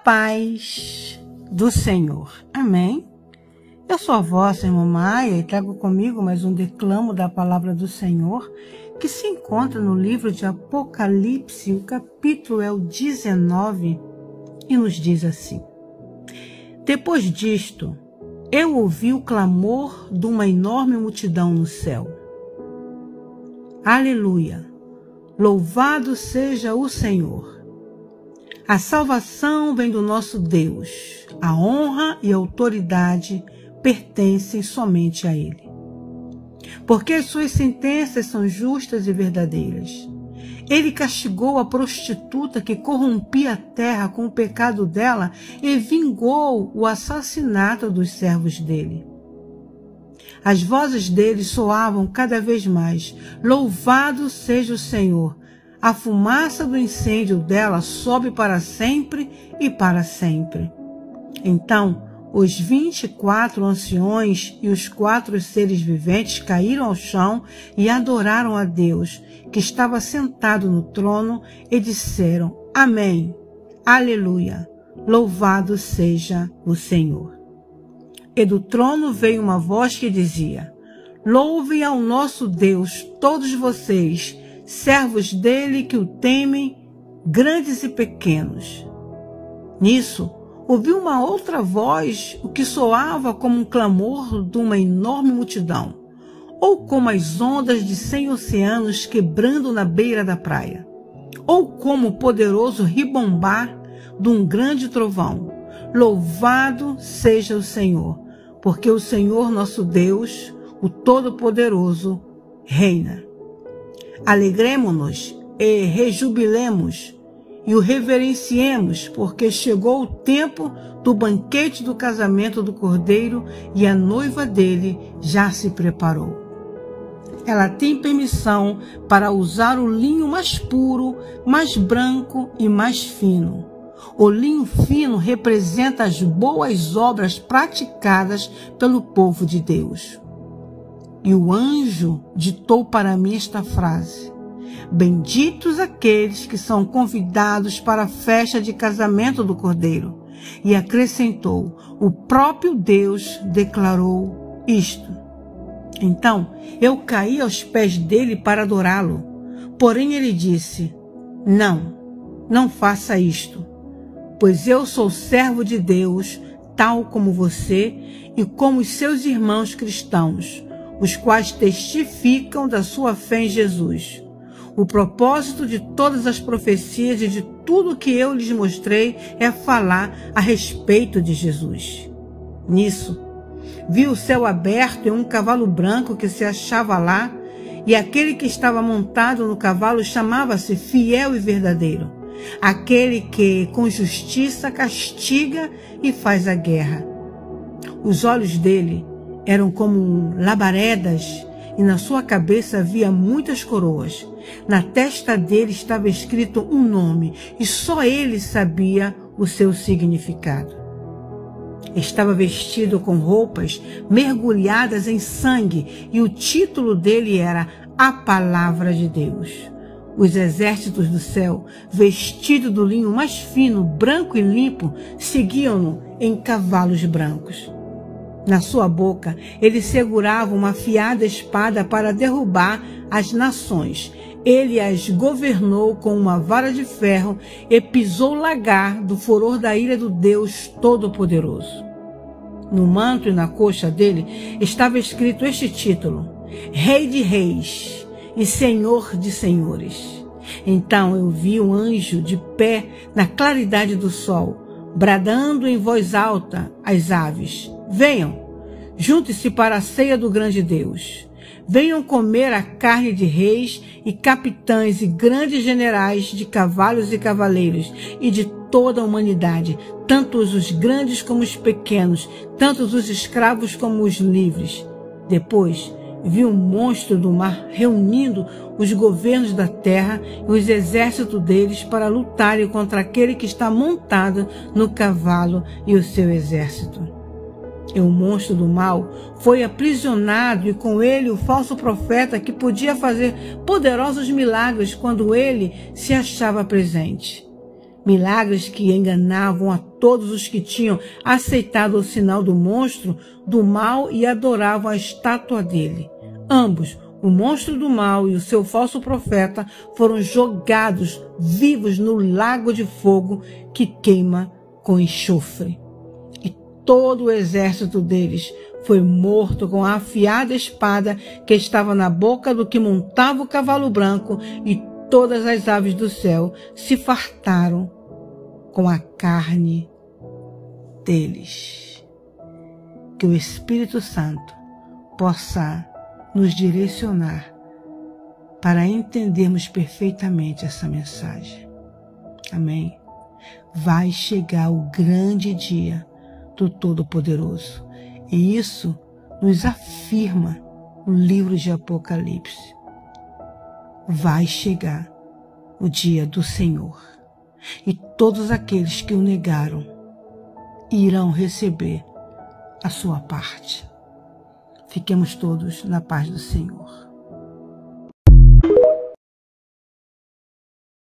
paz do Senhor. Amém? Eu sou a vossa irmã Maia e trago comigo mais um declamo da palavra do Senhor que se encontra no livro de Apocalipse, o capítulo é o 19 e nos diz assim: Depois disto, eu ouvi o clamor de uma enorme multidão no céu. Aleluia! Louvado seja o Senhor! A salvação vem do nosso Deus. A honra e a autoridade pertencem somente a Ele. Porque as suas sentenças são justas e verdadeiras. Ele castigou a prostituta que corrompia a terra com o pecado dela e vingou o assassinato dos servos dele. As vozes deles soavam cada vez mais: Louvado seja o Senhor! A fumaça do incêndio dela sobe para sempre e para sempre. Então, os 24 anciões e os 4 seres viventes caíram ao chão e adoraram a Deus, que estava sentado no trono, e disseram: Amém, Aleluia, louvado seja o Senhor. E do trono veio uma voz que dizia: Louvem ao nosso Deus todos vocês, servos dele que o temem, grandes e pequenos. Nisso, ouvi uma outra voz, o que soava como um clamor de uma enorme multidão, ou como as ondas de 100 oceanos quebrando na beira da praia, ou como o poderoso ribombar de um grande trovão. Louvado seja o Senhor, porque o Senhor nosso Deus, o Todo-Poderoso, reina. Alegremo-nos e rejubilemos e o reverenciemos, porque chegou o tempo do banquete do casamento do Cordeiro e a noiva dele já se preparou. Ela tem permissão para usar o linho mais puro, mais branco e mais fino. O linho fino representa as boas obras praticadas pelo povo de Deus. E o anjo ditou para mim esta frase: Benditos aqueles que são convidados para a festa de casamento do Cordeiro. E acrescentou: O próprio Deus declarou isto. Então eu caí aos pés dele para adorá-lo. Porém ele disse: Não faça isto, pois eu sou servo de Deus, tal como você e como os seus irmãos cristãos, os quais testificam da sua fé em Jesus. O propósito de todas as profecias e de tudo que eu lhes mostrei é falar a respeito de Jesus. Nisso, vi o céu aberto e um cavalo branco que se achava lá, e aquele que estava montado no cavalo chamava-se Fiel e Verdadeiro, aquele que com justiça castiga e faz a guerra. Os olhos dele eram como labaredas, e na sua cabeça havia muitas coroas. Na testa dele estava escrito um nome, e só ele sabia o seu significado. Estava vestido com roupas mergulhadas em sangue, e o título dele era A Palavra de Deus. Os exércitos do céu, vestidos do linho mais fino, branco e limpo, seguiam-no em cavalos brancos. Na sua boca, ele segurava uma afiada espada para derrubar as nações. Ele as governou com uma vara de ferro e pisou o lagar do furor da ira do Deus Todo-Poderoso. No manto e na coxa dele estava escrito este título: Rei de Reis e Senhor de Senhores. Então eu vi um anjo de pé na claridade do sol, bradando em voz alta às aves: Venham, junte-se para a ceia do grande Deus. Venham comer a carne de reis e capitães e grandes generais de cavalos e cavaleiros e de toda a humanidade, tanto os grandes como os pequenos, tanto os escravos como os livres. Depois vi um monstro do mar reunindo os governos da terra e os exércitos deles para lutarem contra aquele que está montado no cavalo e o seu exército. E o monstro do mal foi aprisionado, e com ele o falso profeta que podia fazer poderosos milagres quando ele se achava presente. milagres que enganavam a todos os que tinham aceitado o sinal do monstro do mal e adoravam a estátua dele. Ambos, o monstro do mal e o seu falso profeta, foram jogados vivos no lago de fogo que queima com enxofre. E todo o exército deles foi morto com a afiada espada que estava na boca do que montava o cavalo branco, e todas as aves do céu se fartaram com a carne deles. Que o Espírito Santo possa nos direcionar para entendermos perfeitamente essa mensagem. Amém? Vai chegar o grande dia do Todo-Poderoso. E isso nos afirma o livro de Apocalipse. Vai chegar o dia do Senhor. E todos aqueles que o negaram irão receber a sua parte. Fiquemos todos na paz do Senhor.